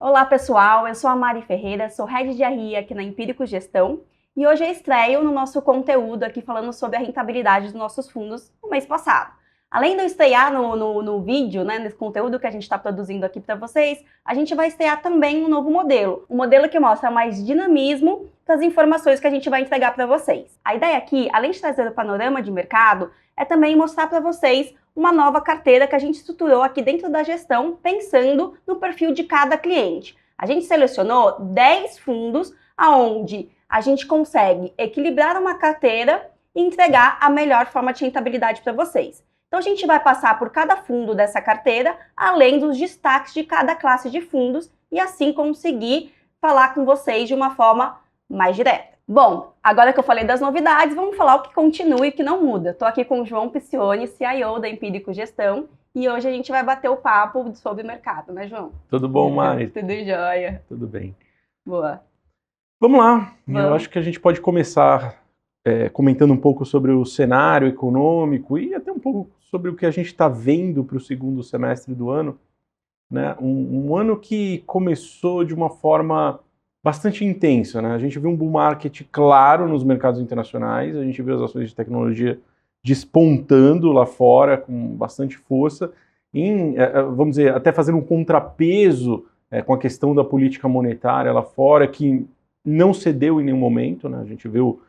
Olá pessoal, eu sou a Mari Ferreira, sou Head de RI aqui na Empírico Gestão e hoje eu estreio no nosso conteúdo aqui falando sobre a rentabilidade dos nossos fundos no mês passado. Além de eu estrear no vídeo, né, nesse conteúdo que a gente está produzindo aqui para vocês, a gente vai estrear também um novo modelo. Um modelo que mostra mais dinamismo das informações que a gente vai entregar para vocês. A ideia aqui, além de trazer o panorama de mercado, é também mostrar para vocês uma nova carteira que a gente estruturou aqui dentro da gestão, pensando no perfil de cada cliente. A gente selecionou 10 fundos aonde a gente consegue equilibrar uma carteira e entregar a melhor forma de rentabilidade para vocês. Então a gente vai passar por cada fundo dessa carteira, além dos destaques de cada classe de fundos e assim conseguir falar com vocês de uma forma mais direta. Bom, agora que eu falei das novidades, vamos falar o que continua e o que não muda. Estou aqui com o João Piccioni, CIO da Empírico Gestão, e hoje a gente vai bater o papo sobre o mercado, né, João? Tudo bom, Mari? Tudo jóia. Tudo bem. Boa. Vamos lá. Eu acho que a gente pode começar comentando um pouco sobre o cenário econômico e até um pouco sobre o que a gente está vendo para o segundo semestre do ano, né? Um ano que começou de uma forma bastante intensa, né? A gente viu um bull market claro nos mercados internacionais, a gente viu as ações de tecnologia despontando lá fora com bastante força, vamos dizer, até fazendo um contrapeso com a questão da política monetária lá fora, que não cedeu em nenhum momento, né? A gente viu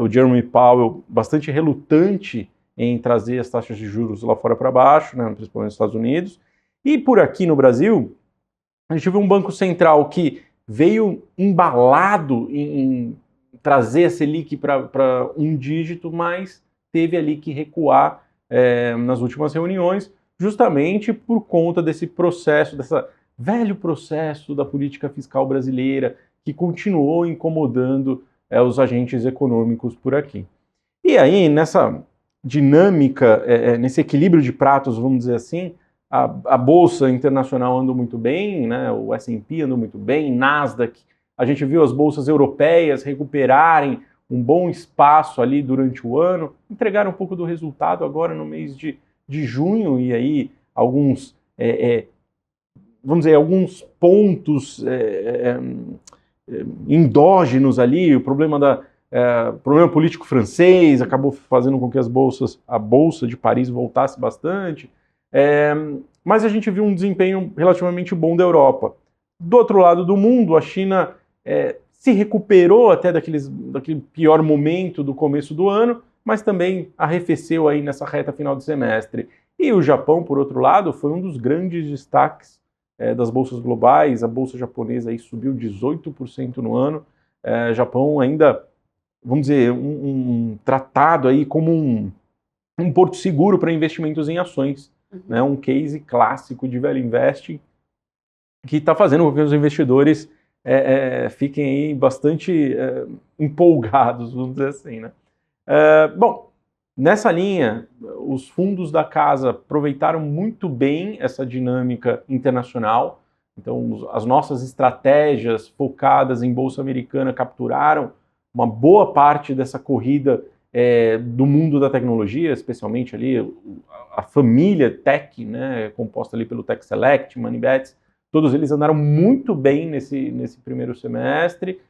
o Jeremy Powell bastante relutante em trazer as taxas de juros lá fora para baixo, né? Principalmente nos Estados Unidos. E por aqui no Brasil, a gente viu um Banco Central que veio embalado em trazer a Selic para um dígito, mas teve ali que recuar nas últimas reuniões, justamente por conta desse processo, desse velho processo da política fiscal brasileira, que continuou incomodando os agentes econômicos por aqui. E aí, nessa dinâmica, nesse equilíbrio de pratos, vamos dizer assim, a Bolsa Internacional andou muito bem, né? O S&P andou muito bem, Nasdaq, a gente viu as bolsas europeias recuperarem um bom espaço ali durante o ano, entregaram um pouco do resultado agora no mês de junho, e aí alguns, vamos dizer, alguns pontos endógenos ali, o problema problema político francês acabou fazendo com que a Bolsa de Paris voltasse bastante, mas a gente viu um desempenho relativamente bom da Europa. Do outro lado do mundo, a China se recuperou até daquele pior momento do começo do ano, mas também arrefeceu aí nessa reta final de semestre. E o Japão, por outro lado, foi um dos grandes destaques das bolsas globais. A bolsa japonesa aí subiu 18% no ano. Japão ainda, vamos dizer, tratado aí como um porto seguro para investimentos em ações. Né, um case clássico de value investing que está fazendo com que os investidores fiquem aí bastante empolgados, vamos dizer assim, né? Bom, nessa linha, os fundos da casa aproveitaram muito bem essa dinâmica internacional. Então, as nossas estratégias focadas em Bolsa Americana capturaram uma boa parte dessa corrida do mundo da tecnologia, especialmente ali a família Tech, né, composta ali pelo Tech Select, Moneybets, todos eles andaram muito bem nesse primeiro semestre.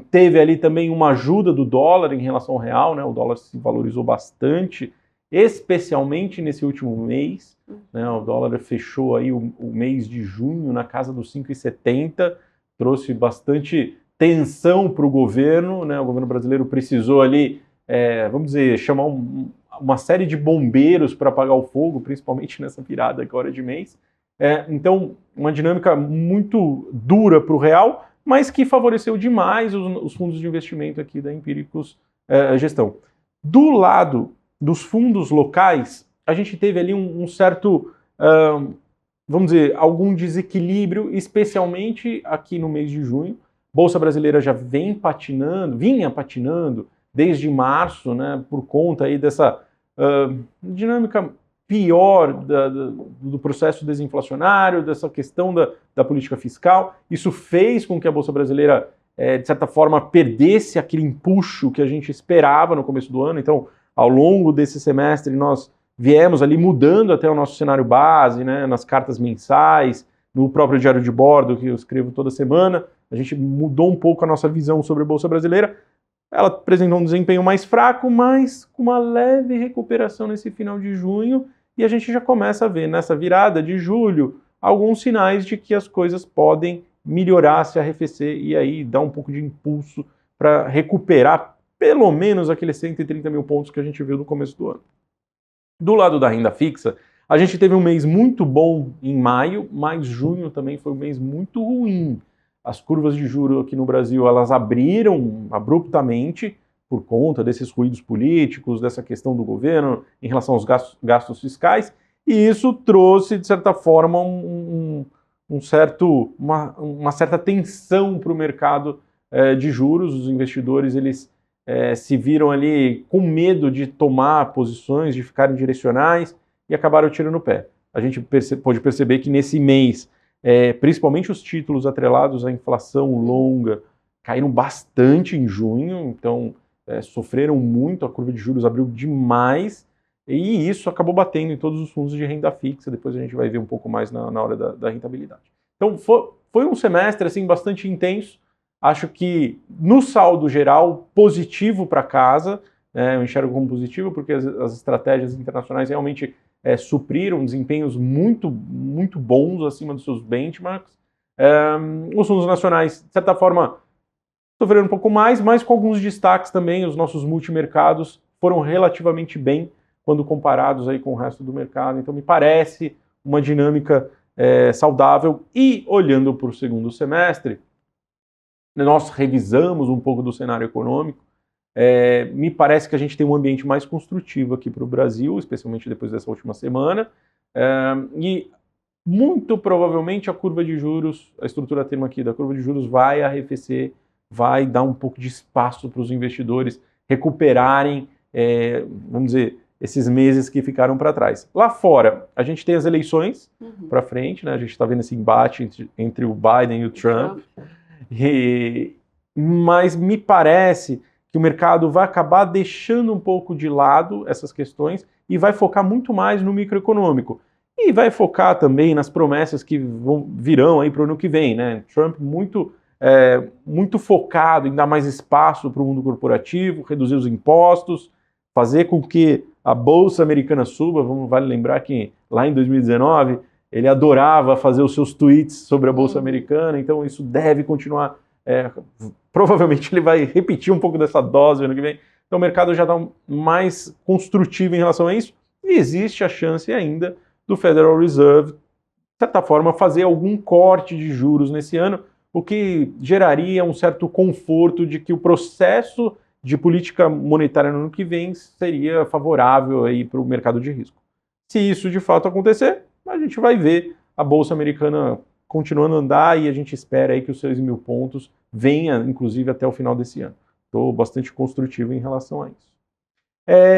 Teve ali também uma ajuda do dólar em relação ao real, né, o dólar se valorizou bastante, especialmente nesse último mês, né, o dólar fechou aí o mês de junho na casa dos 5,70, trouxe bastante tensão para o governo, né, o governo brasileiro precisou ali, vamos dizer, chamar uma série de bombeiros para apagar o fogo, principalmente nessa virada agora de mês. Então, uma dinâmica muito dura para o real, mas que favoreceu demais os fundos de investimento aqui da Empíricos Gestão. Do lado dos fundos locais, a gente teve ali um certo, vamos dizer, algum desequilíbrio, especialmente aqui no mês de junho. Bolsa brasileira já vinha patinando desde março, né, por conta aí dessa dinâmica pior do processo desinflacionário, dessa questão da política fiscal. Isso fez com que a Bolsa brasileira, de certa forma, perdesse aquele empuxo que a gente esperava no começo do ano. Então, ao longo desse semestre, nós viemos ali mudando até o nosso cenário base, né, nas cartas mensais, no próprio diário de bordo, que eu escrevo toda semana, a gente mudou um pouco a nossa visão sobre a Bolsa Brasileira. Ela apresentou um desempenho mais fraco, mas com uma leve recuperação nesse final de junho, e a gente já começa a ver nessa virada de julho alguns sinais de que as coisas podem melhorar, se arrefecer e aí dar um pouco de impulso para recuperar pelo menos aqueles 130 mil pontos que a gente viu no começo do ano. Do lado da renda fixa, a gente teve um mês muito bom em maio, mas junho também foi um mês muito ruim. As curvas de juros aqui no Brasil, elas abriram abruptamente por conta desses ruídos políticos, dessa questão do governo em relação aos gastos fiscais, e isso trouxe, de certa forma, uma certa tensão para o mercado de juros. Os investidores, eles se viram ali com medo de tomar posições, de ficarem direcionais, e acabaram tirando o pé. A gente pôde perceber que nesse mês, principalmente os títulos atrelados à inflação longa, caíram bastante em junho, então sofreram muito, a curva de juros abriu demais, e isso acabou batendo em todos os fundos de renda fixa. Depois a gente vai ver um pouco mais na hora da rentabilidade. Então foi um semestre assim, bastante intenso. Acho que no saldo geral, positivo para casa, eu enxergo como positivo porque as estratégias internacionais realmente supriram desempenhos muito, muito bons acima dos seus benchmarks. Os fundos nacionais, de certa forma, sofreram um pouco mais, mas com alguns destaques também. Os nossos multimercados foram relativamente bem quando comparados aí com o resto do mercado. Então me parece uma dinâmica saudável. E olhando para o segundo semestre, nós revisamos um pouco do cenário econômico. Me parece que a gente tem um ambiente mais construtivo aqui para o Brasil, especialmente depois dessa última semana, e muito provavelmente a curva de juros, a estrutura termo aqui da curva de juros vai arrefecer, vai dar um pouco de espaço para os investidores recuperarem, vamos dizer, esses meses que ficaram para trás. Lá fora, a gente tem as eleições para frente, né? A gente está vendo esse embate entre o Biden e o Trump, mas me parece que o mercado vai acabar deixando um pouco de lado essas questões e vai focar muito mais no microeconômico. E vai focar também nas promessas que virão aí para o ano que vem, né? Trump muito focado em dar mais espaço para o mundo corporativo, reduzir os impostos, fazer com que a Bolsa Americana suba. Vale lembrar que lá em 2019 ele adorava fazer os seus tweets sobre a Bolsa Americana, então isso deve continuar. Provavelmente ele vai repetir um pouco dessa dose ano que vem. Então o mercado já está mais construtivo em relação a isso. E existe a chance ainda do Federal Reserve, de certa forma, fazer algum corte de juros nesse ano, o que geraria um certo conforto de que o processo de política monetária no ano que vem seria favorável para o mercado de risco. Se isso de fato acontecer, a gente vai ver a Bolsa Americana continuando a andar e a gente espera aí que os 6 mil pontos venha, inclusive, até o final desse ano. Estou bastante construtivo em relação a isso.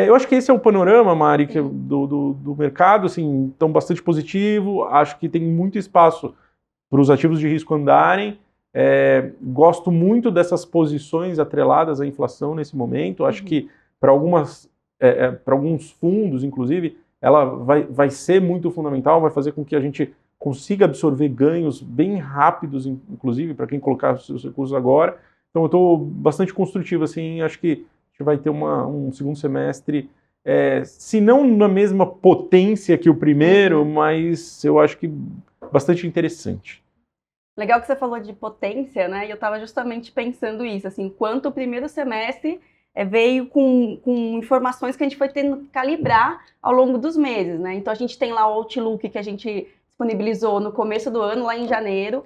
Eu acho que esse é o panorama, Mari, do mercado, assim, então bastante positivo. Acho que tem muito espaço para os ativos de risco andarem. Gosto muito dessas posições atreladas à inflação nesse momento. Acho que para alguns fundos, inclusive, ela vai ser muito fundamental, vai fazer com que a gente consiga absorver ganhos bem rápidos, inclusive, para quem colocar os seus recursos agora. Então eu estou bastante construtivo, assim, acho que a gente vai ter um segundo semestre, se não na mesma potência que o primeiro, mas eu acho que bastante interessante. Legal que você falou de potência, né? E eu estava justamente pensando isso, assim, quanto o primeiro semestre veio com informações que a gente foi tendo que calibrar ao longo dos meses, né? Então a gente tem lá o Outlook que a gente disponibilizou no começo do ano, lá em janeiro.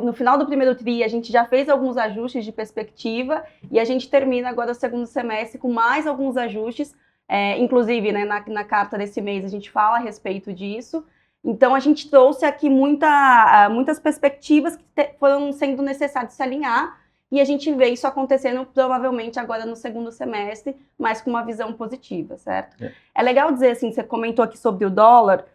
No final do primeiro TRI, a gente já fez alguns ajustes de perspectiva e a gente termina agora o segundo semestre com mais alguns ajustes. Inclusive, né, na carta desse mês, a gente fala a respeito disso. Então, a gente trouxe aqui muitas perspectivas que foram sendo necessárias se alinhar e a gente vê isso acontecendo provavelmente agora no segundo semestre, mas com uma visão positiva, certo? É legal dizer, assim, você comentou aqui sobre o dólar,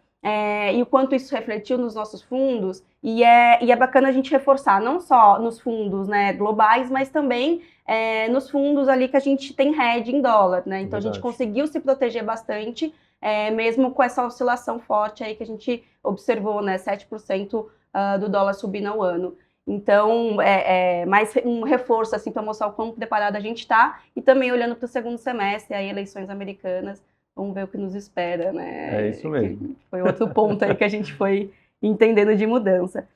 e o quanto isso refletiu nos nossos fundos, e é bacana a gente reforçar, não só nos fundos, né, globais, mas também nos fundos ali que a gente tem hedge em dólar, né? Então a gente conseguiu se proteger bastante mesmo com essa oscilação forte aí que a gente observou, né, 7% do dólar subindo ao ano. Então, mais um reforço assim, para mostrar o quão preparado a gente está, e também olhando para o segundo semestre, aí eleições americanas, vamos ver o que nos espera, né? É isso mesmo. Que foi outro ponto aí que a gente foi entendendo de mudança.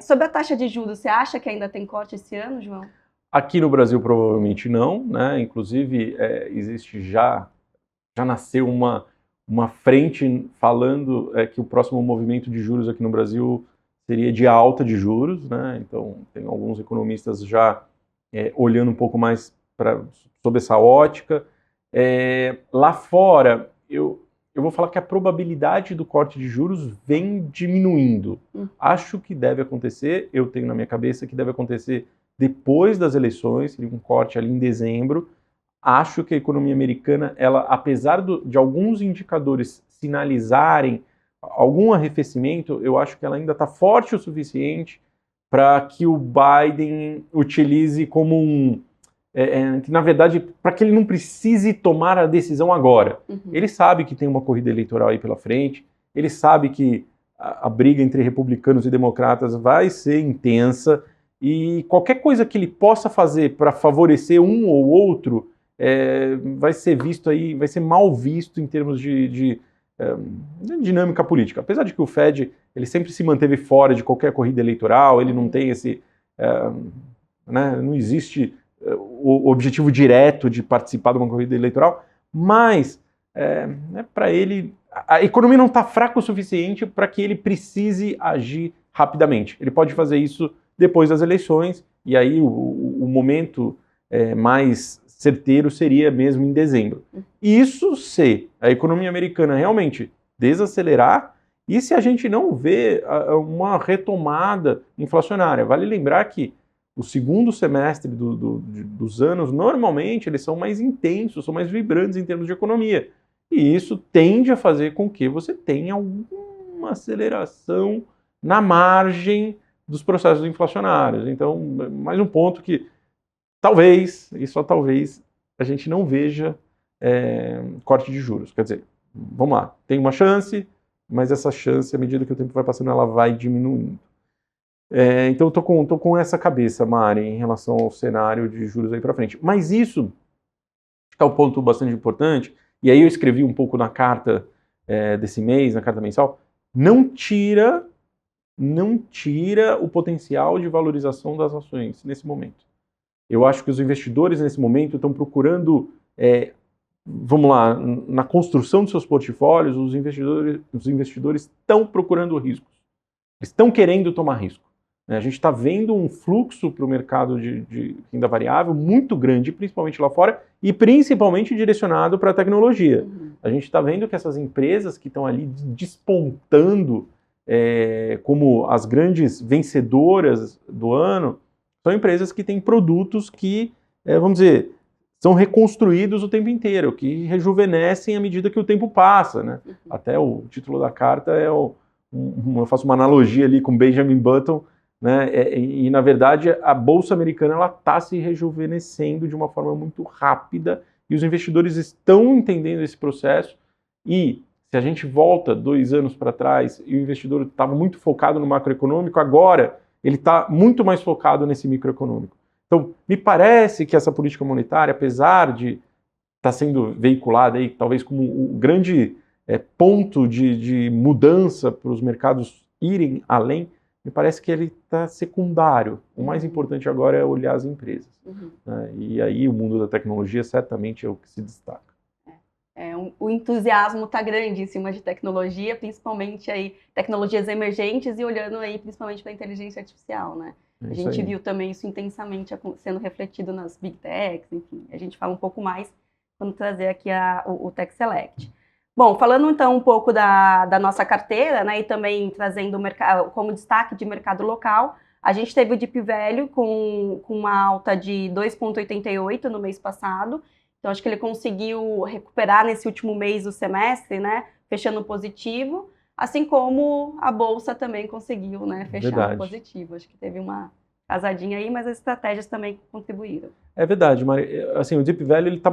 Sobre a taxa de juros, você acha que ainda tem corte esse ano, João? Aqui no Brasil, provavelmente não, né? Inclusive, existe já nasceu uma frente falando que o próximo movimento de juros aqui no Brasil seria de alta de juros, né? Então, tem alguns economistas já olhando um pouco mais sob essa ótica. Lá fora, eu vou falar que a probabilidade do corte de juros vem diminuindo. Acho que deve acontecer, eu tenho na minha cabeça que deve acontecer depois das eleições, seria um corte ali em dezembro. Acho que a economia americana, ela, apesar de alguns indicadores sinalizarem algum arrefecimento, eu acho que ela ainda está forte o suficiente para que o Biden utilize como na verdade, para que ele não precise tomar a decisão agora. Ele sabe que tem uma corrida eleitoral aí pela frente, ele sabe que a briga entre republicanos e democratas vai ser intensa, e qualquer coisa que ele possa fazer para favorecer um ou outro vai ser visto aí, vai ser mal visto em termos de dinâmica política. Apesar de que o Fed ele sempre se manteve fora de qualquer corrida eleitoral, ele não tem esse, né, não existe o objetivo direto de participar de uma corrida eleitoral, mas para ele a economia não está fraca o suficiente para que ele precise agir rapidamente. Ele pode fazer isso depois das eleições, e aí o momento mais certeiro seria mesmo em dezembro. Isso se a economia americana realmente desacelerar e se a gente não vê uma retomada inflacionária. Vale lembrar que o segundo semestre dos anos, normalmente, eles são mais intensos, são mais vibrantes em termos de economia. E isso tende a fazer com que você tenha alguma aceleração na margem dos processos inflacionários. Então, mais um ponto que talvez, e só talvez, a gente não veja corte de juros. Quer dizer, vamos lá, tem uma chance, mas essa chance, à medida que o tempo vai passando, ela vai diminuindo. Então, eu tô com essa cabeça, Mari, em relação ao cenário de juros aí para frente. Mas isso é um ponto bastante importante, e aí eu escrevi um pouco na carta desse mês, na carta mensal, não tira o potencial de valorização das ações nesse momento. Eu acho que os investidores nesse momento estão procurando, vamos lá, na construção de seus portfólios, os investidores estão procurando riscos. Eles estão querendo tomar risco. A gente está vendo um fluxo para o mercado de renda variável muito grande, principalmente lá fora, e principalmente direcionado para a tecnologia. A gente está vendo que essas empresas que estão ali despontando como as grandes vencedoras do ano, são empresas que têm produtos que, vamos dizer, são reconstruídos o tempo inteiro, que rejuvenescem à medida que o tempo passa, né? Até o título da carta eu faço uma analogia ali com Benjamin Button, né? E na verdade a Bolsa Americana ela está se rejuvenescendo de uma forma muito rápida e os investidores estão entendendo esse processo. E se a gente volta 2 anos para trás e o investidor estava muito focado no macroeconômico, agora ele está muito mais focado nesse microeconômico. Então, me parece que essa política monetária, apesar de estar sendo veiculada aí, talvez como o grande ponto de mudança para os mercados irem além, me parece que ele está secundário. O mais importante agora é olhar as empresas. Né? E aí o mundo da tecnologia certamente é o que se destaca. O entusiasmo está grande em cima de tecnologia, principalmente aí tecnologias emergentes e olhando aí principalmente para a inteligência artificial, né? A gente viu também isso intensamente sendo refletido nas Big Techs, enfim. A gente fala um pouco mais quando trazer aqui o Tech Select. Bom, falando então um pouco da nossa carteira, né, e também trazendo como destaque de mercado local, a gente teve o Deep Value com uma alta de 2,88 no mês passado. Então, acho que ele conseguiu recuperar nesse último mês do semestre, né, fechando positivo, assim como a Bolsa também conseguiu, né, fechar positivo. Acho que teve uma casadinha aí, mas as estratégias também contribuíram. É verdade, Mari. Assim, o Deep Value, ele está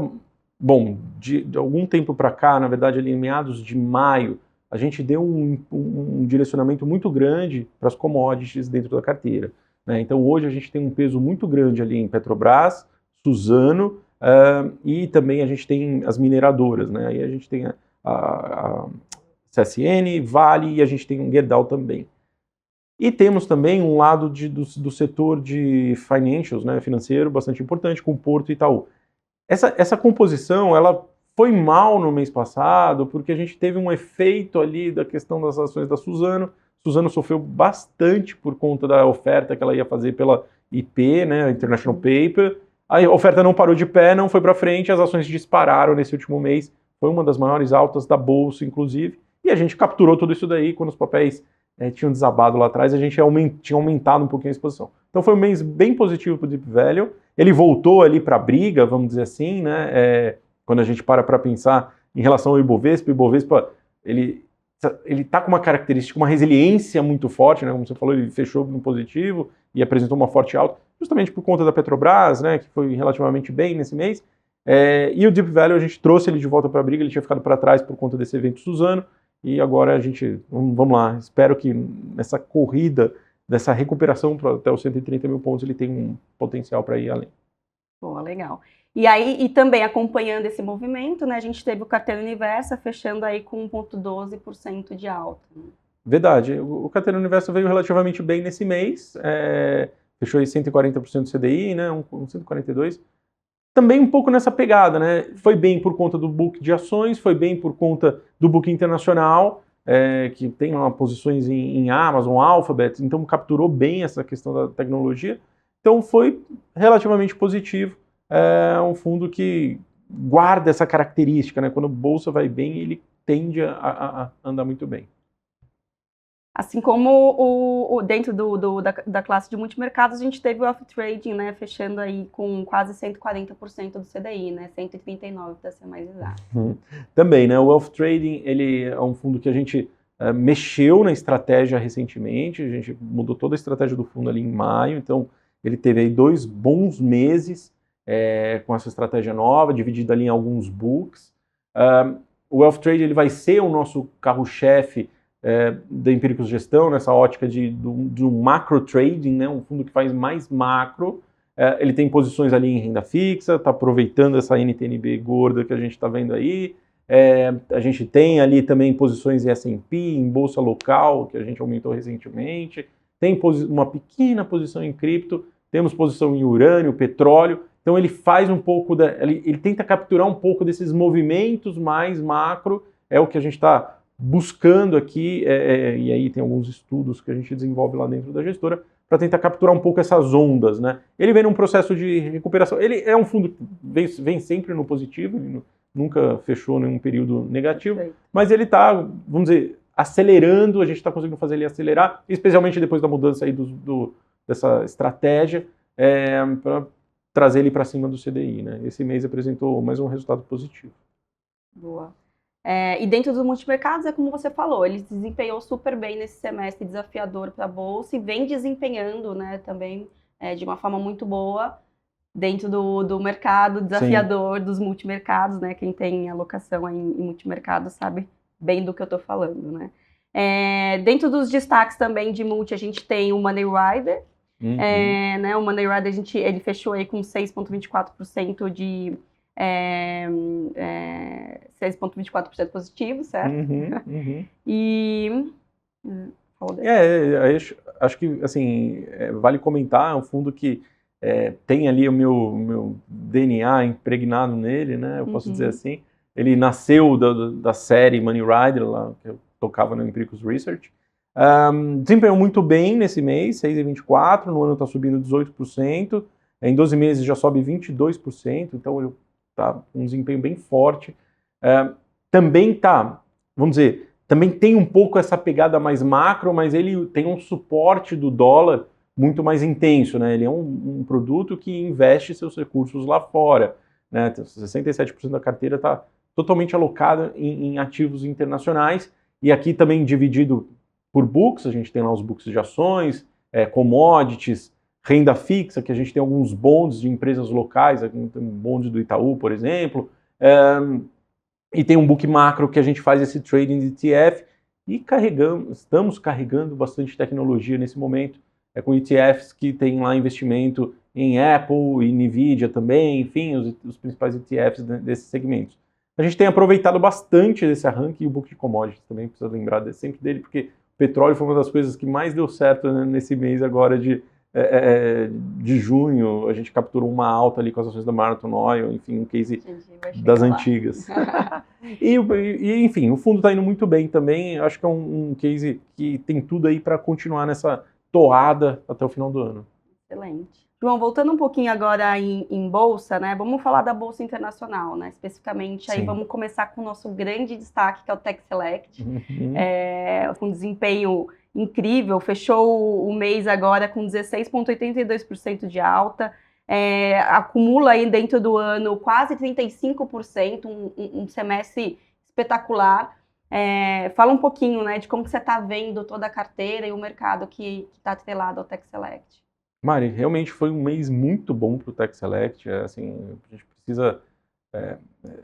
bom, de algum tempo para cá, na verdade, ali em meados de maio, a gente deu um direcionamento muito grande para as commodities dentro da carteira, né? Então, hoje a gente tem um peso muito grande ali em Petrobras, Suzano, e também a gente tem as mineradoras, né? Aí a gente tem a CSN, Vale e a gente tem um Gerdau também. E temos também um lado do setor de financials, né, financeiro, bastante importante, com Porto e Itaú. Essa composição, ela foi mal no mês passado, porque a gente teve um efeito ali da questão das ações da Suzano. Suzano sofreu bastante por conta da oferta que ela ia fazer pela IP, né, International Paper. A oferta não parou de pé, não foi para frente, as ações dispararam nesse último mês. Foi uma das maiores altas da Bolsa, inclusive. E a gente capturou tudo isso daí quando os papéis tinham desabado lá atrás, a gente tinha aumentado um pouquinho a exposição. Então foi um mês bem positivo para o Deep Value. Ele voltou ali para a briga, vamos dizer assim, né? Quando a gente para pensar em relação ao Ibovespa, ele está com uma característica, uma resiliência muito forte, né? Como você falou, ele fechou no positivo e apresentou uma forte alta, justamente por conta da Petrobras, né? Que foi relativamente bem nesse mês. E o Deep Value, a gente trouxe ele de volta para a briga, ele tinha ficado para trás por conta desse evento Suzano. E agora a gente, vamos lá, espero que nessa corrida, dessa recuperação até os 130 mil pontos, ele tenha um potencial para ir além. Boa, legal. E aí, e também acompanhando esse movimento, né, a gente teve o Carteira Universa fechando aí com 1,12% de alta. Verdade, o Carteira Universa veio relativamente bem nesse mês, fechou aí 140% do CDI, né, 142%. Também um pouco nessa pegada, né? Foi bem por conta do book de ações, foi bem por conta do book internacional, que tem lá posições em Amazon, Alphabet, então capturou bem essa questão da tecnologia. Então foi relativamente positivo. É um fundo que guarda essa característica, né? Quando a bolsa vai bem, ele tende a andar muito bem. Assim como dentro da classe de multimercados, a gente teve o Wealth Trading, né, fechando aí com quase 140% do CDI, né, 139% para ser mais exato. Também, né, o Wealth Trading, ele é um fundo que a gente mexeu na estratégia recentemente, a gente mudou toda a estratégia do fundo ali em maio, então ele teve aí 2 bons meses com essa estratégia nova, dividida ali em alguns books. O Wealth Trading, ele vai ser o nosso carro-chefe da Empíricos Gestão, nessa ótica do macro trading, né, um fundo que faz mais macro. Ele tem posições ali em renda fixa, está aproveitando essa NTNB gorda que a gente está vendo aí. A gente tem ali também posições em S&P, em bolsa local, que a gente aumentou recentemente. Tem uma pequena posição em cripto, temos posição em urânio, petróleo. Então ele faz um pouco, ele tenta capturar um pouco desses movimentos mais macro, é o que a gente está buscando aqui, e aí tem alguns estudos que a gente desenvolve lá dentro da gestora, para tentar capturar um pouco essas ondas, né? Ele vem num processo de recuperação, ele é um fundo que vem sempre no positivo, ele nunca fechou nenhum período negativo, mas ele está, vamos dizer, acelerando, a gente está conseguindo fazer ele acelerar, especialmente depois da mudança aí dessa estratégia, para trazer ele para cima do CDI, né? Esse mês apresentou mais um resultado positivo. Boa. E dentro dos multimercados, é como você falou, ele desempenhou super bem nesse semestre desafiador para a Bolsa e vem desempenhando, né, também de uma forma muito boa dentro do mercado desafiador. Sim. Dos multimercados, né? Quem tem alocação em multimercados sabe bem do que eu estou falando, né? Dentro dos destaques também de multi, a gente tem o Money Rider. Uhum. Né, o Money Rider ele fechou aí com 6,24% de 6,24% positivo, certo? Uhum. E acho que assim vale comentar, é um fundo que tem ali o meu DNA impregnado nele, né? Eu posso dizer assim. Ele nasceu da série Money Rider, lá que eu tocava no Empíricos Research. Desempenhou muito bem nesse mês, 6,24%, no ano está subindo 18%, em 12 meses já sobe 22%, então ele tá um desempenho bem forte. Também vamos dizer, também tem um pouco essa pegada mais macro, mas ele tem um suporte do dólar muito mais intenso, né? Ele é um produto que investe seus recursos lá fora, né? 67% da carteira está totalmente alocada em ativos internacionais, e aqui também dividido por books, a gente tem lá os books de ações, commodities, renda fixa, que a gente tem alguns bonds de empresas locais, tem bonds do Itaú, por exemplo, E tem um book macro que a gente faz esse trading de ETF e estamos carregando bastante tecnologia nesse momento, com ETFs que tem lá investimento em Apple e Nvidia também, enfim, os principais ETFs desses segmentos. A gente tem aproveitado bastante desse arranque e o book de commodities também, precisa lembrar sempre dele, porque o petróleo foi uma das coisas que mais deu certo, né, nesse mês agora de junho. A gente capturou uma alta ali com as ações da Marathon Oil, enfim, um case das antigas. e, enfim, o fundo está indo muito bem também, acho que é um case que tem tudo aí para continuar nessa toada até o final do ano. Excelente. João, voltando um pouquinho agora em bolsa, né? Vamos falar da bolsa internacional, né? Especificamente, aí vamos começar com o nosso grande destaque, que é o Tech Select. Com desempenho incrível, fechou o mês agora com 16,82% de alta, acumula aí dentro do ano quase 35%, um semestre espetacular. Fala um pouquinho, né, de como que você está vendo toda a carteira e o mercado que está atrelado ao Tech Select. Mari, realmente foi um mês muito bom para o Tech Select. Assim, a gente precisa...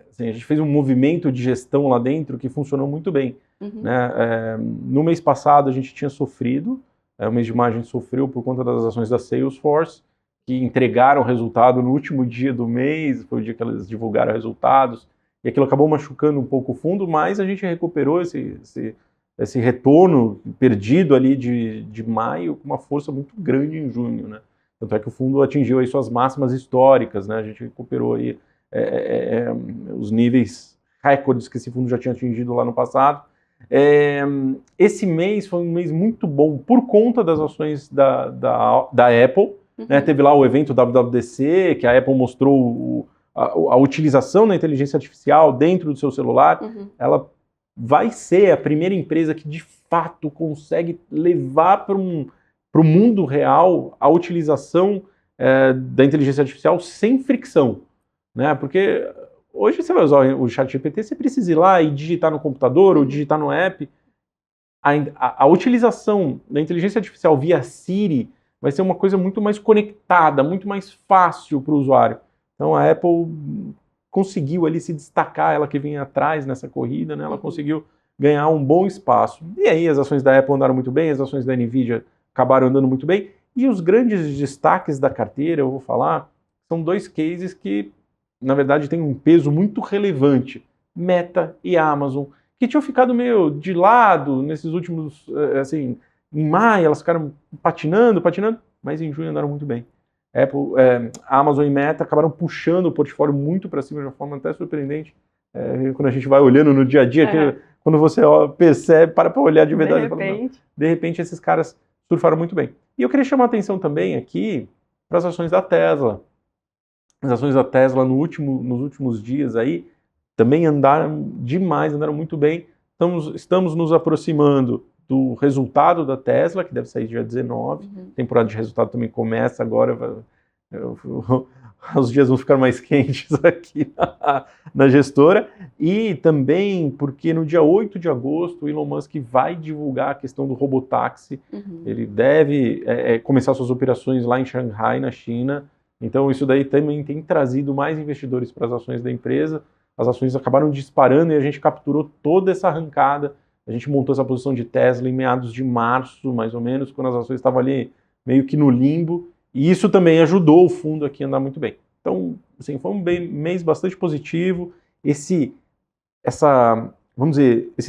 assim, a gente fez um movimento de gestão lá dentro que funcionou muito bem. Né? No mês passado a gente tinha sofrido, o mês de maio a gente sofreu por conta das ações da Salesforce, que entregaram o resultado no último dia do mês, foi o dia que elas divulgaram resultados, e aquilo acabou machucando um pouco o fundo, mas a gente recuperou esse retorno perdido ali de maio com uma força muito grande em junho, né? Tanto é que o fundo atingiu aí suas máximas históricas, né? A gente recuperou aí os níveis recordes que esse fundo já tinha atingido lá no passado. Esse mês foi um mês muito bom por conta das ações da Apple, né? Teve lá o evento WWDC, que a Apple mostrou a utilização da inteligência artificial dentro do seu celular. Ela vai ser a primeira empresa que de fato consegue levar para o mundo real a utilização da inteligência artificial sem fricção, né? Porque hoje você vai usar o ChatGPT, você precisa ir lá e digitar no computador ou digitar no app. A utilização da inteligência artificial via Siri vai ser uma coisa muito mais conectada, muito mais fácil para o usuário. Então a Apple conseguiu ali se destacar, ela que vinha atrás nessa corrida, né? Ela conseguiu ganhar um bom espaço. E aí as ações da Apple andaram muito bem, as ações da Nvidia acabaram andando muito bem. E os grandes destaques da carteira, eu vou falar, são dois cases que, na verdade, têm um peso muito relevante. Meta e Amazon, que tinham ficado meio de lado nesses últimos, assim, em maio elas ficaram patinando, mas em junho andaram muito bem. Amazon e Meta acabaram puxando o portfólio muito para cima de uma forma até surpreendente. Quando a gente vai olhando no dia a dia, quando você percebe, para olhar de verdade, de repente esses caras surfaram muito bem. E eu queria chamar a atenção também aqui para as ações da Tesla. As ações da Tesla nos últimos dias aí também andaram demais, andaram muito bem. Estamos nos aproximando do resultado da Tesla, que deve sair dia 19. A temporada de resultado também começa agora. Os dias vão ficar mais quentes aqui na gestora. E também porque no dia 8 de agosto o Elon Musk vai divulgar a questão do robotáxi. Ele deve começar suas operações lá em Xangai, na China. Então isso daí também tem trazido mais investidores para as ações da empresa. As ações acabaram disparando e a gente capturou toda essa arrancada. A gente montou essa posição de Tesla em meados de março, mais ou menos, quando as ações estavam ali meio que no limbo. E isso também ajudou o fundo aqui a andar muito bem. Então, assim, foi um mês bastante positivo. Esse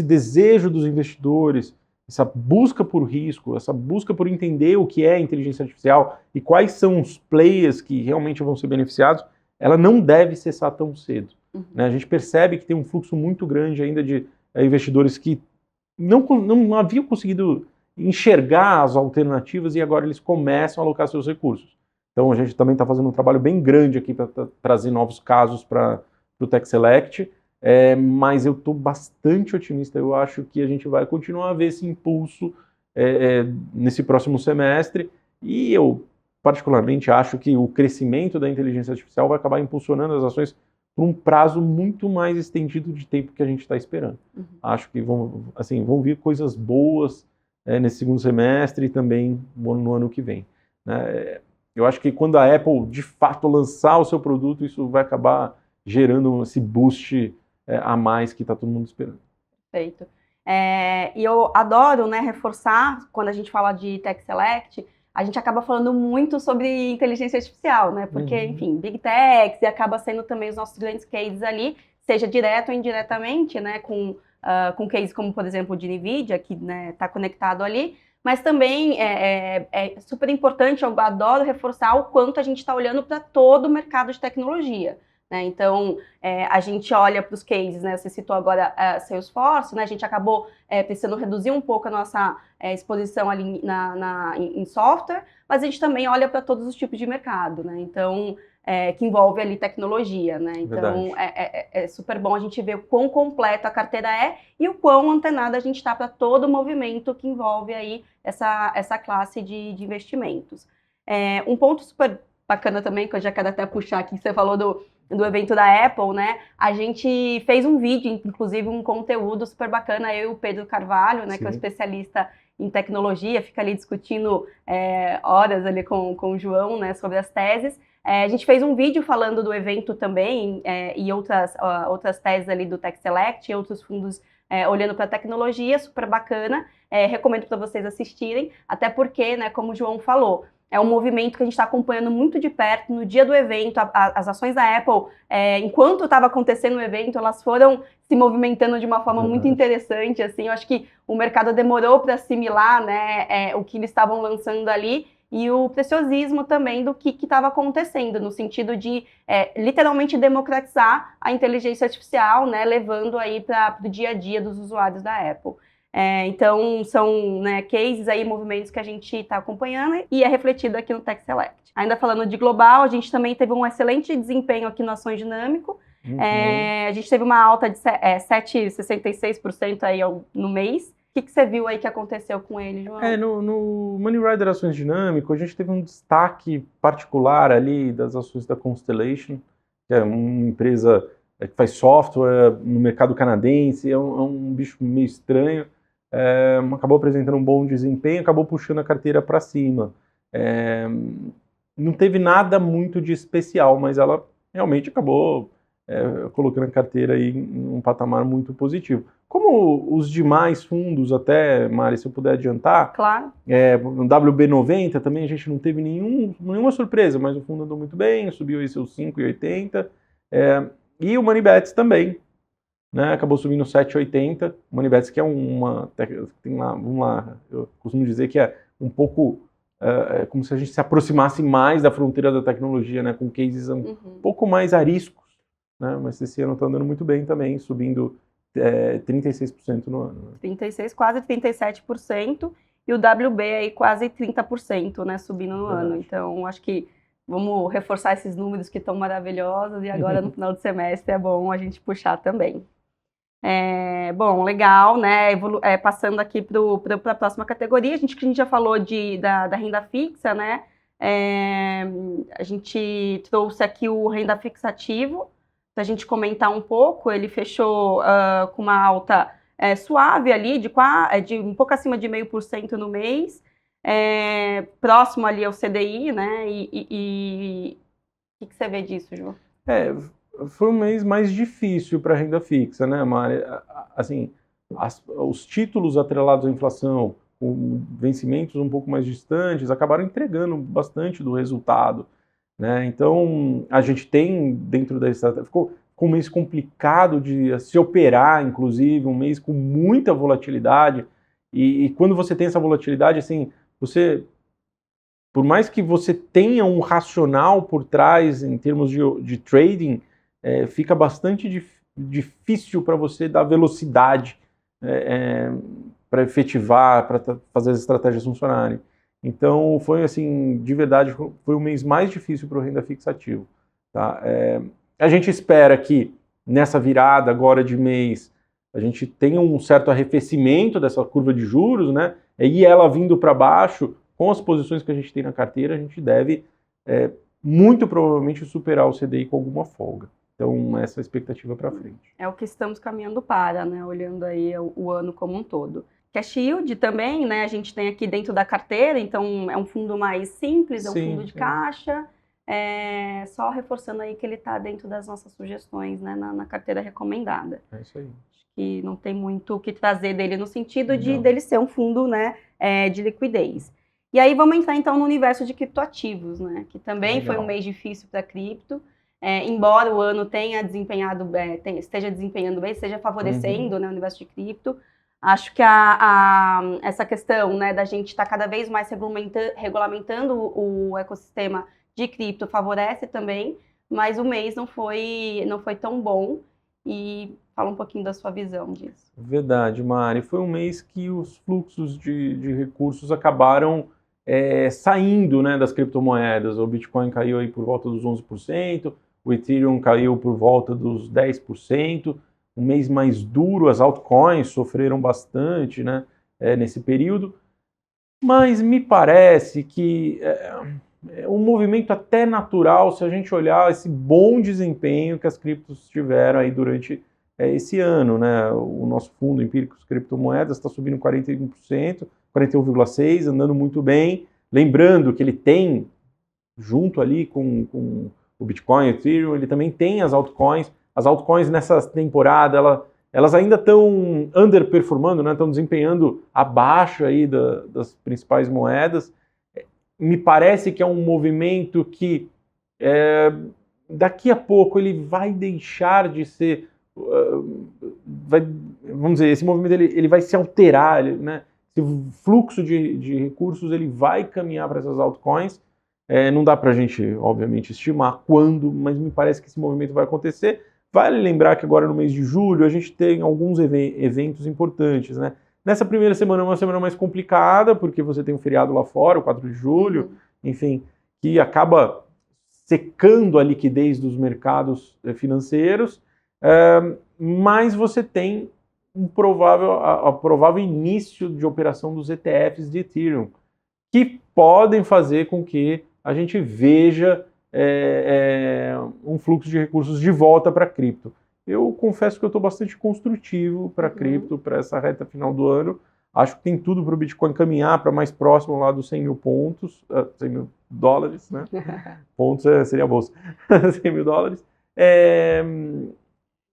desejo dos investidores, essa busca por risco, essa busca por entender o que é inteligência artificial e quais são os players que realmente vão ser beneficiados, ela não deve cessar tão cedo. Né? A gente percebe que tem um fluxo muito grande ainda de investidores que não haviam conseguido enxergar as alternativas e agora eles começam a alocar seus recursos. Então a gente também está fazendo um trabalho bem grande aqui para trazer novos casos para o Tech Select, mas eu estou bastante otimista. Eu acho que a gente vai continuar a ver esse impulso nesse próximo semestre e eu particularmente acho que o crescimento da inteligência artificial vai acabar impulsionando as ações por um prazo muito mais estendido de tempo que a gente está esperando. Acho que vão vir coisas boas nesse segundo semestre e também no ano que vem. Né? Eu acho que quando a Apple, de fato, lançar o seu produto, isso vai acabar gerando esse boost a mais que está todo mundo esperando. Perfeito. E eu adoro, né, reforçar, quando a gente fala de Tech Select, a gente acaba falando muito sobre inteligência artificial, né? Porque, enfim, Big Techs, e acaba sendo também os nossos grandes cases ali, seja direto ou indiretamente, né, com cases como, por exemplo, o de NVIDIA, que está conectado ali, mas também é super importante, eu adoro reforçar o quanto a gente está olhando para todo o mercado de tecnologia. Né? Então, a gente olha para os cases, né? Você citou agora Salesforce, né? A gente acabou precisando reduzir um pouco a nossa exposição ali em software, mas a gente também olha para todos os tipos de mercado, né? Então, que envolve ali tecnologia, né? Então, é super bom a gente ver o quão completa a carteira é e o quão antenada a gente está para todo o movimento que envolve aí essa classe de investimentos. Um ponto super bacana também, que eu já quero até puxar aqui, que você falou do evento da Apple, né? A gente fez um vídeo, inclusive um conteúdo super bacana, eu e o Pedro Carvalho, né? Sim. Que é um especialista em tecnologia, fica ali discutindo horas ali com o João, né? Sobre as teses. A gente fez um vídeo falando do evento também e outras teses ali do Tech Select e outros fundos olhando para a tecnologia, super bacana. Recomendo para vocês assistirem, até porque, né, como o João falou, é um movimento que a gente está acompanhando muito de perto. No dia do evento, as ações da Apple, enquanto estava acontecendo o evento, elas foram se movimentando de uma forma muito interessante. Assim, eu acho que o mercado demorou para assimilar, né, o que eles estavam lançando ali e o preciosismo também do que estava acontecendo, no sentido de literalmente democratizar a inteligência artificial, né, levando aí para o dia a dia dos usuários da Apple. Então, são, né, cases aí, movimentos que a gente está acompanhando e é refletido aqui no Tech Select. Ainda falando de global, a gente também teve um excelente desempenho aqui no Ações Dinâmico. A gente teve uma alta de 7,66% aí no mês. O que você viu aí que aconteceu com ele, João? No Money Rider Ações Dinâmico, a gente teve um destaque particular ali das ações da Constellation, que é uma empresa que faz software no mercado canadense, é um bicho meio estranho. Acabou apresentando um bom desempenho, acabou puxando a carteira para cima. Não teve nada muito de especial, mas ela realmente acabou colocando a carteira aí em um patamar muito positivo. Como os demais fundos, até, Mari, se eu puder adiantar, claro. No WB90 também a gente não teve nenhuma surpresa, mas o fundo andou muito bem, subiu aí seus 5,80. E o Moneybets também, né, acabou subindo 7,80. O Moneybets que é tem lá, vamos lá, eu costumo dizer que é um pouco como se a gente se aproximasse mais da fronteira da tecnologia, né, com cases um pouco mais ariscos, né, mas esse ano está andando muito bem também, subindo 36% no ano. 36%, quase 37%, e o WB aí quase 30%, né, subindo no ano. Então, acho que vamos reforçar esses números que estão maravilhosos e agora no final do semestre é bom a gente puxar também. Bom, legal, né? Passando aqui para a próxima categoria, a gente já falou da renda fixa, né? A gente trouxe aqui o renda fixa ativo, para a gente comentar um pouco. Ele fechou com uma alta suave ali, de um pouco acima de 0,5% no mês, próximo ali ao CDI, né? E o que você vê disso, João? Foi um mês mais difícil para a renda fixa, né, Mari? Assim, os títulos atrelados à inflação, com vencimentos um pouco mais distantes, acabaram entregando bastante do resultado, né? Então, a gente tem dentro da estratégia, ficou um mês complicado de se operar, inclusive, um mês com muita volatilidade, e quando você tem essa volatilidade, assim, por mais que você tenha um racional por trás em termos de trading, fica bastante difícil para você dar velocidade para efetivar, para fazer as estratégias funcionarem. Então, foi assim, de verdade, foi o mês mais difícil para o renda fixa ativo. Tá? A gente espera que nessa virada agora de mês a gente tenha um certo arrefecimento dessa curva de juros, né? E ela vindo para baixo, com as posições que a gente tem na carteira, a gente deve muito provavelmente superar o CDI com alguma folga. Então, essa é a expectativa para frente. É o que estamos caminhando para, né? Olhando aí o ano como um todo. Cash Yield também, né? A gente tem aqui dentro da carteira, então é um fundo mais simples, é um fundo de caixa. só reforçando aí que ele está dentro das nossas sugestões, né, na carteira recomendada. É isso aí. Acho que não tem muito o que trazer dele no sentido de Não. dele ser um fundo, né, de liquidez. E aí vamos entrar então no universo de criptoativos, né, que também Legal. foi um mês difícil para cripto. Embora o ano tenha desempenhado, esteja desempenhando bem, esteja favorecendo, né, o universo de cripto, acho que essa questão, né, da gente estar cada vez mais regulamentando o ecossistema de cripto favorece também, mas o mês não foi tão bom. E fala um pouquinho da sua visão disso. Verdade, Mari. Foi um mês que os fluxos de recursos acabaram saindo, né, das criptomoedas. O Bitcoin caiu aí por volta dos 11%, o Ethereum caiu por volta dos 10%. Um mês mais duro, as altcoins sofreram bastante, né, nesse período. Mas me parece que é um movimento até natural se a gente olhar esse bom desempenho que as criptos tiveram aí durante esse ano, né? O nosso fundo Empíricos Criptomoedas está subindo 41%, 41,6%, andando muito bem. Lembrando que ele tem, junto ali com o Bitcoin, o Ethereum, ele também tem as altcoins. As altcoins nessa temporada, elas ainda estão underperformando, né? Estão desempenhando abaixo aí das principais moedas. Me parece que é um movimento que daqui a pouco ele vai deixar de ser, vamos dizer, esse movimento ele vai se alterar, né? Esse fluxo de recursos ele vai caminhar para essas altcoins. Não dá para a gente, obviamente, estimar quando, mas me parece que esse movimento vai acontecer. Vale lembrar que agora no mês de julho a gente tem alguns eventos importantes, né? Nessa primeira semana é uma semana mais complicada, porque você tem um feriado lá fora, o 4 de julho, enfim, que acaba secando a liquidez dos mercados financeiros, mas você tem a provável início de operação dos ETFs de Ethereum, que podem fazer com que a gente veja um fluxo de recursos de volta para a cripto. Eu confesso que eu estou bastante construtivo para a cripto, para essa reta final do ano. Acho que tem tudo para o Bitcoin caminhar para mais próximo lá dos 100 mil pontos, 100 mil dólares, né? Pontos seria a bolsa, 100 mil dólares.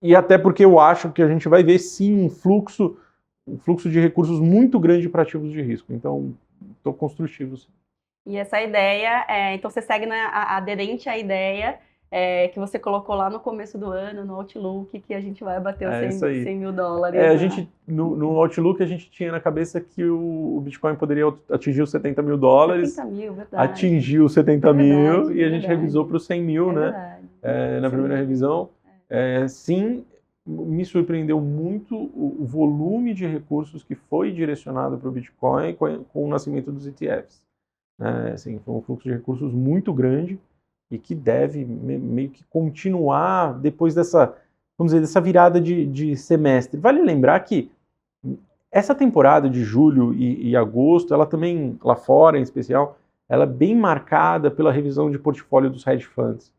E até porque eu acho que a gente vai ver sim um fluxo de recursos muito grande para ativos de risco. Então, estou construtivo, sim. E essa ideia, então você segue aderente à ideia que você colocou lá no começo do ano, no Outlook, que a gente vai bater os 100 mil dólares. A gente, no Outlook a gente tinha na cabeça que o Bitcoin poderia atingir os 70 mil dólares. 70 mil, verdade. Atingiu os 70 mil e a gente verdade. revisou para os 100 mil, né? Verdade. Na primeira revisão. Sim, me surpreendeu muito o volume de recursos que foi direcionado para o Bitcoin com o nascimento dos ETFs. Assim, foi um fluxo de recursos muito grande e que deve meio que continuar depois dessa, vamos dizer, dessa virada de semestre. Vale lembrar que essa temporada de julho e agosto, ela também, lá fora em especial, ela é bem marcada pela revisão de portfólio dos hedge funds.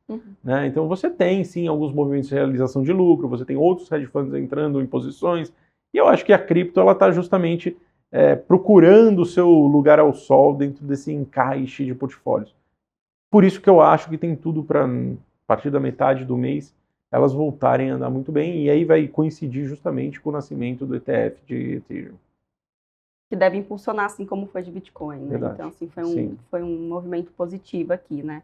Né? Então você tem, sim, alguns movimentos de realização de lucro, você tem outros hedge funds entrando em posições, e eu acho que a cripto ela está justamente procurando o seu lugar ao sol dentro desse encaixe de portfólios. Por isso que eu acho que tem tudo para, a partir da metade do mês, elas voltarem a andar muito bem, e aí vai coincidir justamente com o nascimento do ETF de Ethereum. Que deve impulsionar, assim como foi de Bitcoin, né? Verdade. Então, assim, foi um movimento positivo aqui, né?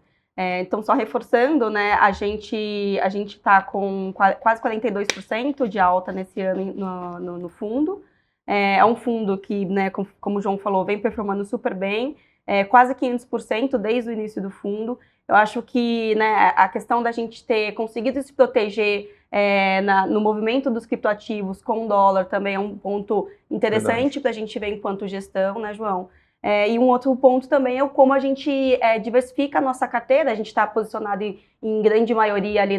Então, só reforçando, né, a gente está com quase 42% de alta nesse ano no fundo. É um fundo que, né, como o João falou, vem performando super bem, quase 500% desde o início do fundo. Eu acho que, né, a questão da gente ter conseguido se proteger no movimento dos criptoativos com o dólar também é um ponto interessante para a gente ver enquanto gestão, né, João? E um outro ponto também é como a gente diversifica a nossa carteira. A gente está posicionado em grande maioria ali,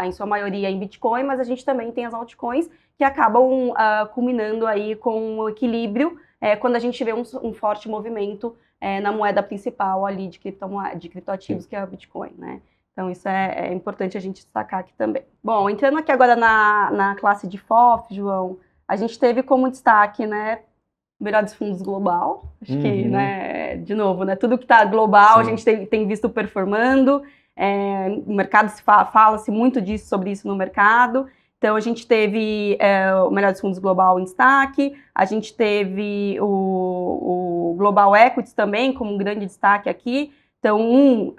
em sua maioria em Bitcoin, mas a gente também tem as altcoins que acabam culminando aí com um equilíbrio quando a gente vê um forte movimento na moeda principal ali de criptoativos, que é o Bitcoin, né? Então isso é importante a gente destacar aqui também. Bom, entrando aqui agora na classe de FOF, João, a gente teve como destaque, né, melhores fundos global. Acho que, né, de novo, né, tudo que está global, sim, a gente tem visto performando. O mercado fala-se muito sobre isso no mercado. Então, a gente teve o Melhores Fundos Global em destaque, a gente teve o Global Equities também como um grande destaque aqui. Então,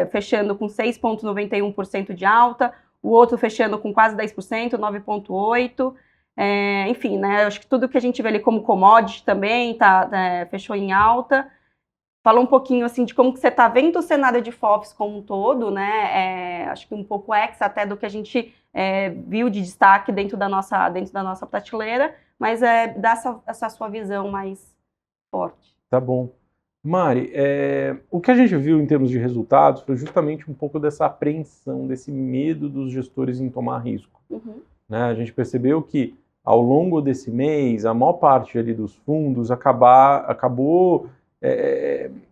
fechando com 6,91% de alta, o outro fechando com quase 10%, 9,8%. Enfim, né, acho que tudo que a gente vê ali como commodity também fechou em alta. Fala um pouquinho assim de como que você está vendo o cenário de FOFs como um todo, né? Acho que um pouco até do que a gente viu de destaque dentro da nossa prateleira, mas dá essa sua visão mais forte. Tá bom. Mari, o que a gente viu em termos de resultados foi justamente um pouco dessa apreensão, desse medo dos gestores em tomar risco. Uhum. Né? A gente percebeu que ao longo desse mês, a maior parte ali dos fundos acabou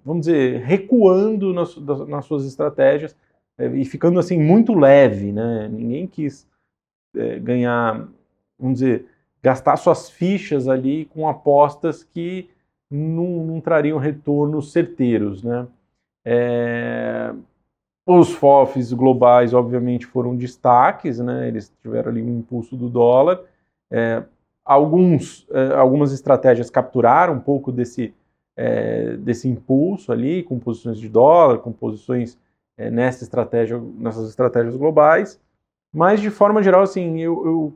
vamos dizer, recuando nas suas estratégias e ficando assim muito leve, né? Ninguém quis ganhar, vamos dizer, gastar suas fichas ali com apostas que não trariam retornos certeiros, né? Os FOFs globais, obviamente, foram destaques, né? Eles tiveram ali um impulso do dólar. Algumas estratégias capturaram um pouco desse impulso ali, com posições de dólar, com posições nessas estratégias globais, mas de forma geral, assim, eu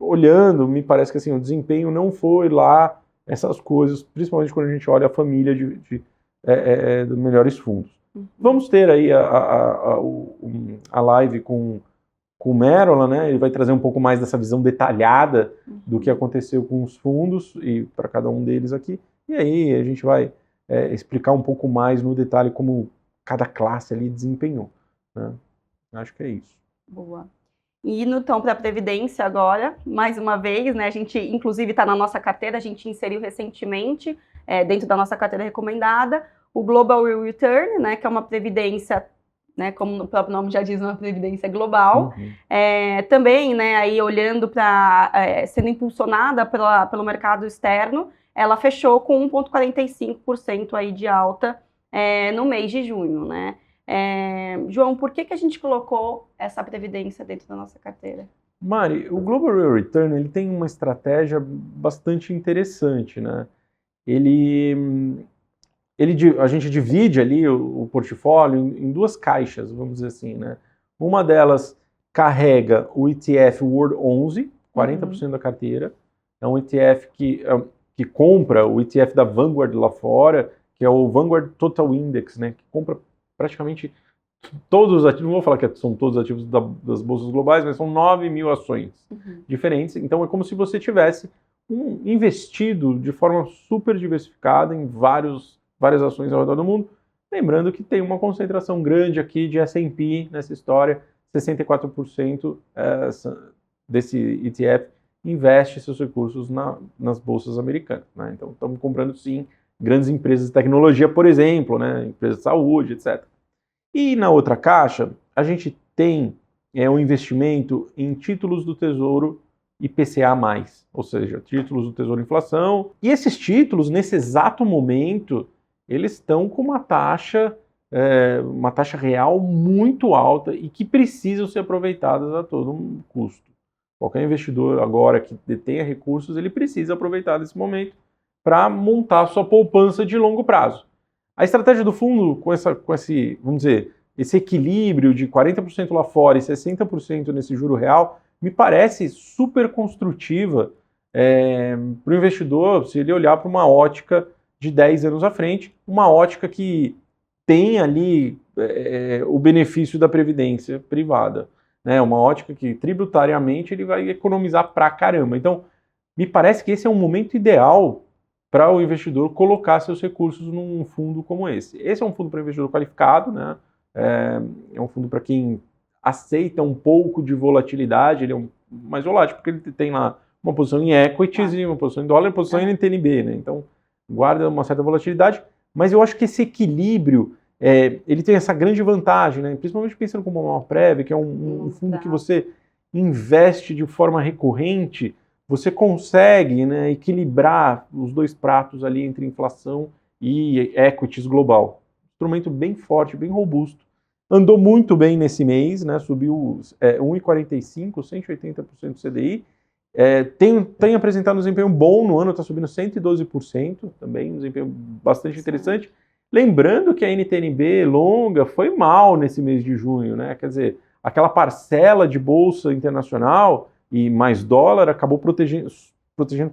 olhando, me parece que assim, o desempenho não foi lá essas coisas, principalmente quando a gente olha a família dos melhores fundos. Vamos ter aí a live com o Merola, né? Ele vai trazer um pouco mais dessa visão detalhada do que aconteceu com os fundos e para cada um deles aqui. E aí a gente vai explicar um pouco mais no detalhe como cada classe ali desempenhou, né? Acho que é isso. Boa. E no tom para a Previdência agora, mais uma vez, né? A gente, inclusive, está na nossa carteira, a gente inseriu recentemente, dentro da nossa carteira recomendada, o Global Real Return, né? Que é uma previdência, né, como o próprio nome já diz, uma previdência global. Uhum. Também, né, aí olhando para, sendo impulsionada pelo mercado externo, ela fechou com 1,45% aí de alta no mês de junho, né? João, por que a gente colocou essa previdência dentro da nossa carteira? Mari, o Global Real Return ele tem uma estratégia bastante interessante, né? A gente divide ali o portfólio em duas caixas, vamos dizer assim, né? Uma delas carrega o ETF World 11, 40% da carteira. É um ETF que compra o ETF da Vanguard lá fora, que é o Vanguard Total Index, né? Que compra praticamente todos os ativos, não vou falar que são todos os ativos das bolsas globais, mas são 9 mil ações diferentes. Então é como se você tivesse investido de forma super diversificada em várias ações ao redor do mundo. Lembrando que tem uma concentração grande aqui de S&P nessa história, 64% desse ETF investe seus recursos nas bolsas americanas, né? Então estamos comprando sim grandes empresas de tecnologia, por exemplo, né? Empresas de saúde, etc. E na outra caixa, a gente tem um investimento em títulos do Tesouro IPCA+, ou seja, títulos do Tesouro Inflação. E esses títulos, nesse exato momento, eles estão com uma taxa real muito alta e que precisam ser aproveitadas a todo custo. Qualquer investidor agora que detenha recursos, ele precisa aproveitar desse momento para montar sua poupança de longo prazo. A estratégia do fundo, com esse, vamos dizer, esse equilíbrio de 40% lá fora e 60% nesse juro real, me parece super construtiva para o investidor, se ele olhar para uma ótica de 10 anos à frente, uma ótica que tem ali o benefício da previdência privada, né? Uma ótica que tributariamente ele vai economizar pra caramba. Então, me parece que esse é um momento ideal para o investidor colocar seus recursos num fundo como esse. Esse é um fundo para investidor qualificado, né? É um fundo para quem aceita um pouco de volatilidade, ele é mais volátil, porque ele tem lá uma posição em equities e uma posição em dólar e uma posição em NTNB, né? Então, guarda uma certa volatilidade, mas eu acho que esse equilíbrio, ele tem essa grande vantagem, né? Principalmente pensando como uma Prev, que é um fundo que você investe de forma recorrente, você consegue, né, equilibrar os dois pratos ali entre inflação e equities global. Instrumento bem forte, bem robusto, andou muito bem nesse mês, né? Subiu 1,45%, 180% do CDI. Tem apresentado um desempenho bom no ano, está subindo 112% também, um desempenho bastante interessante. Lembrando que a NTNB longa foi mal nesse mês de junho, né? Quer dizer, aquela parcela de bolsa internacional e mais dólar acabou protegendo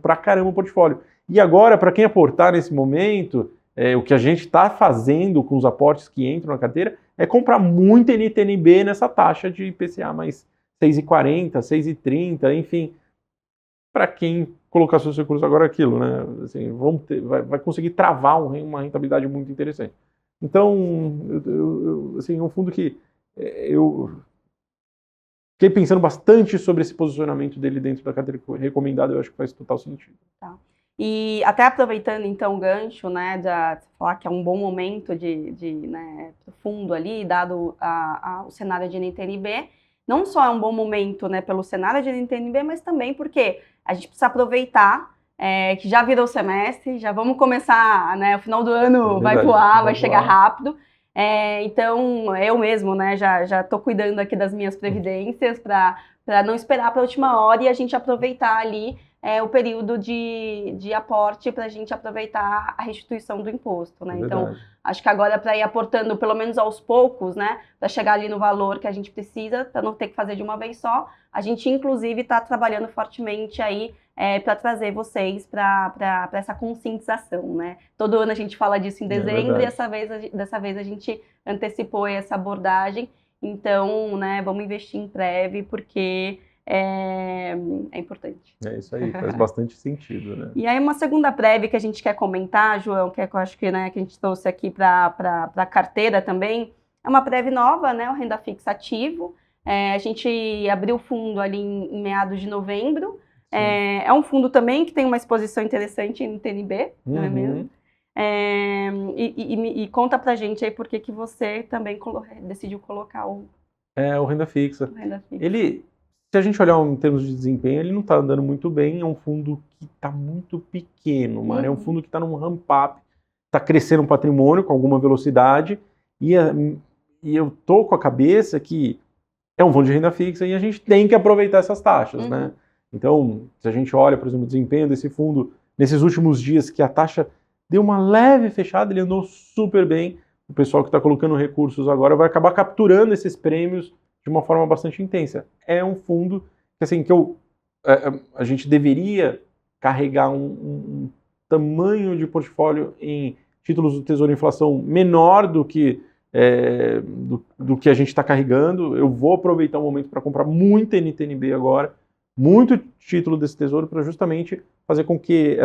pra caramba o portfólio. E agora, para quem aportar nesse momento, o que a gente está fazendo com os aportes que entram na carteira é comprar muito NTNB nessa taxa de IPCA mais 6,40, 6,30, enfim. Para quem colocar seus recursos agora aquilo, né? Assim, vai conseguir travar uma rentabilidade muito interessante. Então, assim, é um fundo que eu fiquei pensando bastante sobre esse posicionamento dele dentro da carteira recomendada, eu acho que faz total sentido. Tá. E até aproveitando então o gancho, né, de falar que é um bom momento né, pro fundo ali, dado o cenário de NTNB, não só é um bom momento, né, pelo cenário de NTNB, mas também porque a gente precisa aproveitar que já virou semestre, já vamos começar, né, o final do ano vai voar, vai chegar rápido. Então, eu mesmo, né, já estou cuidando aqui das minhas previdências para não esperar para a última hora e a gente aproveitar ali o período de aporte para a gente aproveitar a restituição do imposto, né? Então, acho que agora para ir aportando pelo menos aos poucos, né, para chegar ali no valor que a gente precisa, para não ter que fazer de uma vez só, a gente inclusive está trabalhando fortemente aí para trazer vocês para essa conscientização, né? Todo ano a gente fala disso em dezembro e dessa vez a gente antecipou essa abordagem. Então, né, vamos investir em Prev porque é importante. É isso aí, faz bastante sentido, né? E aí uma segunda Prev que a gente quer comentar, João, que eu acho que, né, que a gente trouxe aqui para a carteira também, é uma Prev nova, né, o Renda Fixa Ativo. A gente abriu o fundo ali em meados de novembro. É um fundo também que tem uma exposição interessante em TNB, não é mesmo? E conta pra gente aí por que você também decidiu colocar o Renda Fixa. Se a gente olhar em termos de desempenho, ele não está andando muito bem, é um fundo que está muito pequeno, Mari. É um fundo que está num ramp-up, está crescendo um patrimônio com alguma velocidade, e eu tô com a cabeça que é um fundo de renda fixa e a gente tem que aproveitar essas taxas, né? Então, se a gente olha, por exemplo, o desempenho desse fundo nesses últimos dias, que a taxa deu uma leve fechada, ele andou super bem, o pessoal que está colocando recursos agora vai acabar capturando esses prêmios de uma forma bastante intensa. É um fundo que, assim, a gente deveria carregar um tamanho de portfólio em títulos do Tesouro Inflação menor do que a gente está carregando. Eu vou aproveitar o momento para comprar muita NTNB agora, muito título desse tesouro, para justamente fazer com que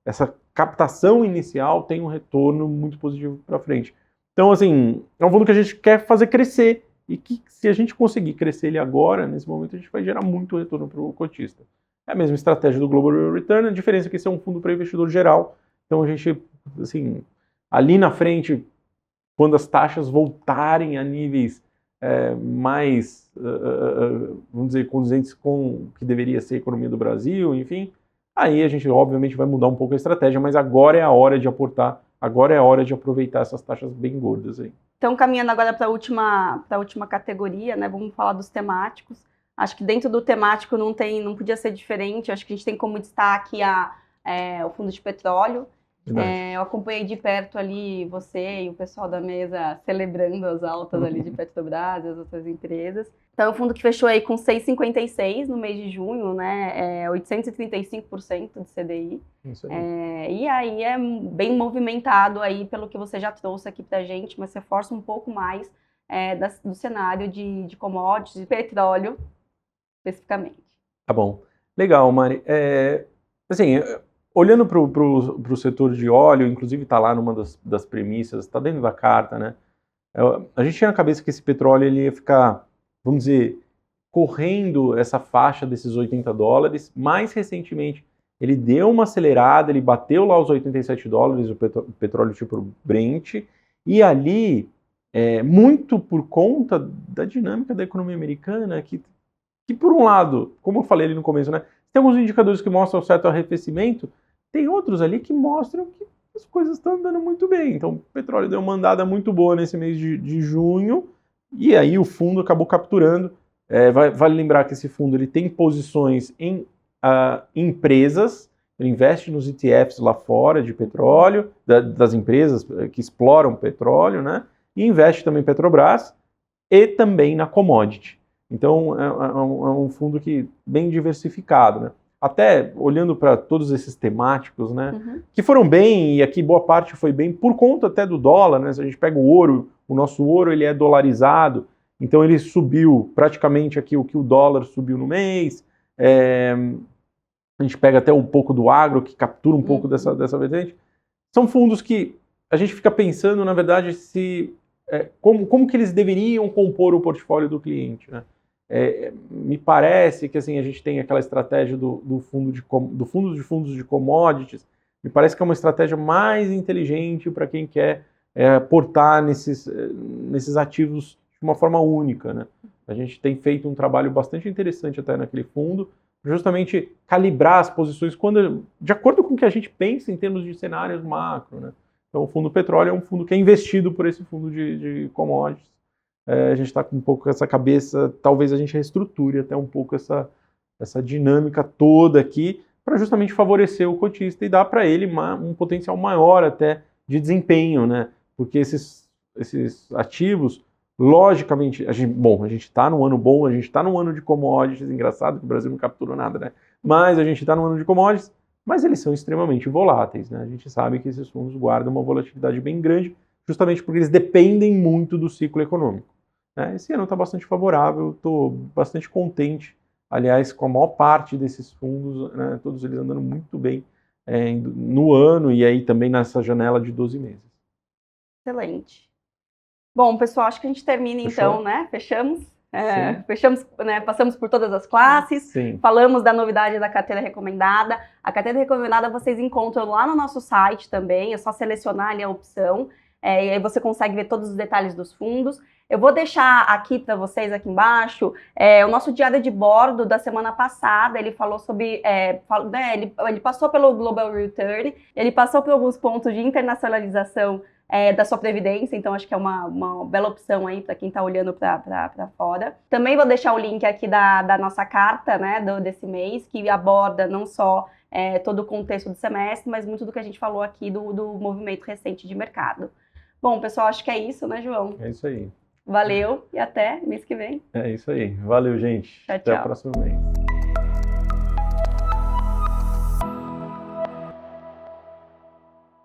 essa captação inicial tenha um retorno muito positivo para frente. Então, assim, é um fundo que a gente quer fazer crescer e que, se a gente conseguir crescer ele agora, nesse momento, a gente vai gerar muito retorno para o cotista. É a mesma estratégia do Global Real Return, a diferença é que esse é um fundo para investidor geral. Então, a gente, assim, ali na frente, quando as taxas voltarem a níveis mais, vamos dizer, condizentes com o que deveria ser a economia do Brasil, enfim, aí a gente, obviamente, vai mudar um pouco a estratégia, mas agora é a hora de aportar, agora é a hora de aproveitar essas taxas bem gordas aí. Então, caminhando agora para a última categoria, né, vamos falar dos temáticos. Acho que dentro do temático não podia ser diferente, acho que a gente tem como destaque o fundo de petróleo. Eu acompanhei de perto ali você e o pessoal da mesa celebrando as altas ali de Petrobras e as outras empresas. Então, é um fundo que fechou aí com 6,56 no mês de junho, né? 835% de CDI. Isso aí. E aí é bem movimentado aí pelo que você já trouxe aqui pra gente, mas reforça um pouco mais do cenário de commodities, de petróleo, especificamente. Tá bom. Legal, Mari. Assim, olhando para o setor de óleo, inclusive está lá numa das premissas, está dentro da carta, né? A gente tinha na cabeça que esse petróleo ele ia ficar, vamos dizer, correndo essa faixa desses $80. Mais recentemente, ele deu uma acelerada, ele bateu lá os $87, o petróleo tipo Brent, e ali, muito por conta da dinâmica da economia americana, que por um lado, como eu falei ali no começo, né? Tem alguns indicadores que mostram certo arrefecimento, tem outros ali que mostram que as coisas estão andando muito bem. Então, o petróleo deu uma andada muito boa nesse mês de junho, e aí o fundo acabou capturando. Vale lembrar que esse fundo ele tem posições em empresas, ele investe nos ETFs lá fora de petróleo, das empresas que exploram petróleo, né? E investe também em Petrobras e também na commodity. Então, é um fundo que bem diversificado, né? Até olhando para todos esses temáticos, né, que foram bem, e aqui boa parte foi bem, por conta até do dólar, né? Se a gente pega o ouro, o nosso ouro ele é dolarizado, então ele subiu praticamente aqui o que o dólar subiu no mês, a gente pega até um pouco do agro, que captura um pouco dessa vertente. São fundos que a gente fica pensando, na verdade, como que eles deveriam compor o portfólio do cliente, né? Me parece que assim, a gente tem aquela estratégia do fundo de fundos de commodities, me parece que é uma estratégia mais inteligente para quem quer aportar nesses ativos de uma forma única, né? A gente tem feito um trabalho bastante interessante até naquele fundo, justamente calibrar as posições de acordo com o que a gente pensa em termos de cenários macro, né? Então o fundo petróleo é um fundo que é investido por esse fundo de commodities. A gente está com um pouco essa cabeça, talvez a gente reestruture até um pouco essa dinâmica toda aqui, para justamente favorecer o cotista e dar para ele um potencial maior até de desempenho, né? Porque esses ativos, logicamente, a gente está num ano bom, a gente está num ano de commodities, engraçado que o Brasil não capturou nada, né? Mas a gente está num ano de commodities, mas eles são extremamente voláteis, né? A gente sabe que esses fundos guardam uma volatilidade bem grande, justamente porque eles dependem muito do ciclo econômico. Esse ano está bastante favorável, estou bastante contente, aliás, com a maior parte desses fundos, né, todos eles andando muito bem no ano e aí também nessa janela de 12 meses. Excelente. Bom, pessoal, acho que a gente termina então, né? Fechamos, né? Passamos por todas as classes, Sim. Falamos da novidade da carteira recomendada. A carteira recomendada vocês encontram lá no nosso site também, é só selecionar ali a opção, e aí você consegue ver todos os detalhes dos fundos. Eu vou deixar aqui para vocês, aqui embaixo, o nosso diário de bordo da semana passada. Ele falou sobre, ele passou pelo Global Return, ele passou por alguns pontos de internacionalização da sua previdência, então acho que é uma bela opção aí para quem está olhando para fora. Também vou deixar o link aqui da nossa carta, né, desse mês, que aborda não só todo o contexto do semestre, mas muito do que a gente falou aqui do movimento recente de mercado. Bom, pessoal, acho que é isso, né, João? É isso aí. Valeu e até mês que vem. É isso aí. Valeu, gente. Tchau, Até tchau. o próximo mês.